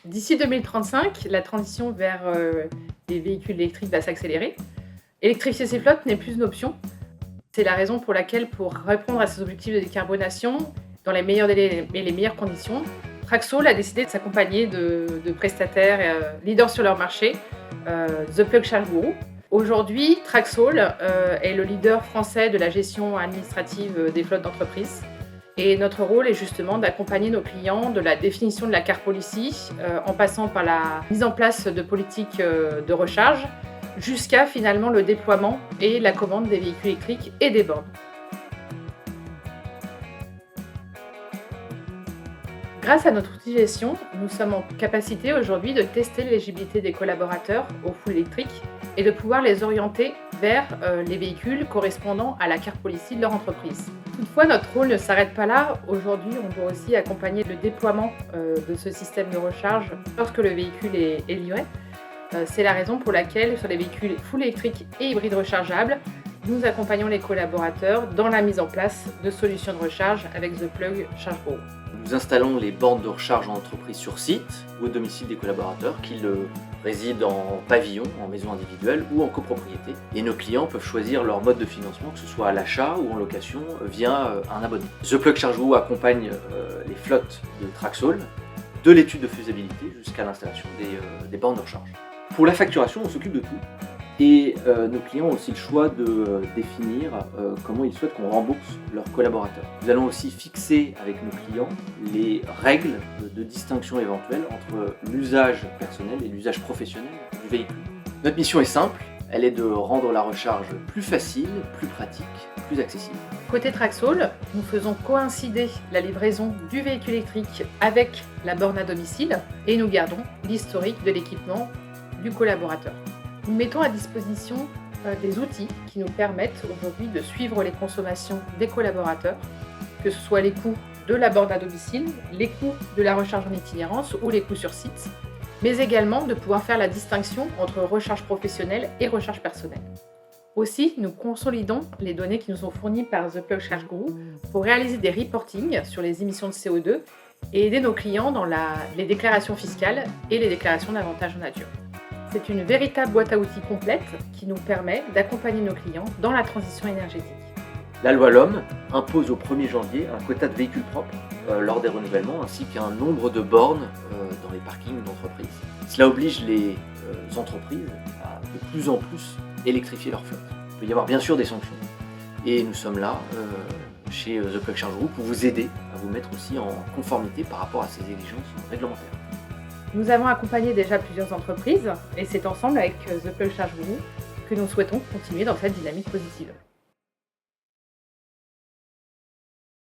D'ici 2035, la transition vers des véhicules électriques va s'accélérer. Électrifier ses flottes n'est plus une option. C'est la raison pour laquelle, pour répondre à ces objectifs de décarbonation, dans les meilleurs délais et les meilleures conditions, Traxol a décidé de s'accompagner de prestataires leaders sur leur marché, The Plug Charge Guru. Aujourd'hui, Traxol est le leader français de la gestion administrative des flottes d'entreprises. Et notre rôle est justement d'accompagner nos clients de la définition de la car policy, en passant par la mise en place de politiques de recharge, jusqu'à finalement le déploiement et la commande des véhicules électriques et des bornes. Grâce à notre outil de gestion, nous sommes en capacité aujourd'hui de tester l'éligibilité des collaborateurs au full électrique et de pouvoir les orienter vers les véhicules correspondant à la car policy de leur entreprise. Toutefois, notre rôle ne s'arrête pas là. Aujourd'hui, on doit aussi accompagner le déploiement de ce système de recharge lorsque le véhicule est livré. C'est la raison pour laquelle, sur les véhicules full électriques et hybrides rechargeables, nous accompagnons les collaborateurs dans la mise en place de solutions de recharge avec The Plug Charge Guru. Nous installons les bornes de recharge en entreprise sur site ou au domicile des collaborateurs, qu'ils résident en pavillon, en maison individuelle ou en copropriété. Et nos clients peuvent choisir leur mode de financement, que ce soit à l'achat ou en location, via un abonnement. The Plug Charge Guru accompagne les flottes de Traxol, de l'étude de faisabilité jusqu'à l'installation des bornes de recharge. Pour la facturation, on s'occupe de tout. Et nos clients ont aussi le choix de définir comment ils souhaitent qu'on rembourse leurs collaborateurs. Nous allons aussi fixer avec nos clients les règles de distinction éventuelle entre l'usage personnel et l'usage professionnel du véhicule. Notre mission est simple, elle est de rendre la recharge plus facile, plus pratique, plus accessible. Côté Traxol, nous faisons coïncider la livraison du véhicule électrique avec la borne à domicile et nous gardons l'historique de l'équipement du collaborateur. Nous mettons à disposition des outils qui nous permettent aujourd'hui de suivre les consommations des collaborateurs, que ce soit les coûts de la borne à domicile, les coûts de la recharge en itinérance ou les coûts sur site, mais également de pouvoir faire la distinction entre recharge professionnelle et recharge personnelle. Aussi, nous consolidons les données qui nous sont fournies par The Plug Charge Guru pour réaliser des reportings sur les émissions de CO2 et aider nos clients dans les déclarations fiscales et les déclarations d'avantages en nature. C'est une véritable boîte à outils complète qui nous permet d'accompagner nos clients dans la transition énergétique. La loi LOM impose au 1er janvier un quota de véhicules propres lors des renouvellements ainsi qu'un nombre de bornes dans les parkings d'entreprises. Cela oblige les entreprises à de plus en plus électrifier leur flotte. Il peut y avoir bien sûr des sanctions et nous sommes là chez The Plug Charge Guru pour vous aider à vous mettre aussi en conformité par rapport à ces exigences réglementaires. Nous avons accompagné déjà plusieurs entreprises et c'est ensemble avec The Plug Charge Guru que nous souhaitons continuer dans cette dynamique positive.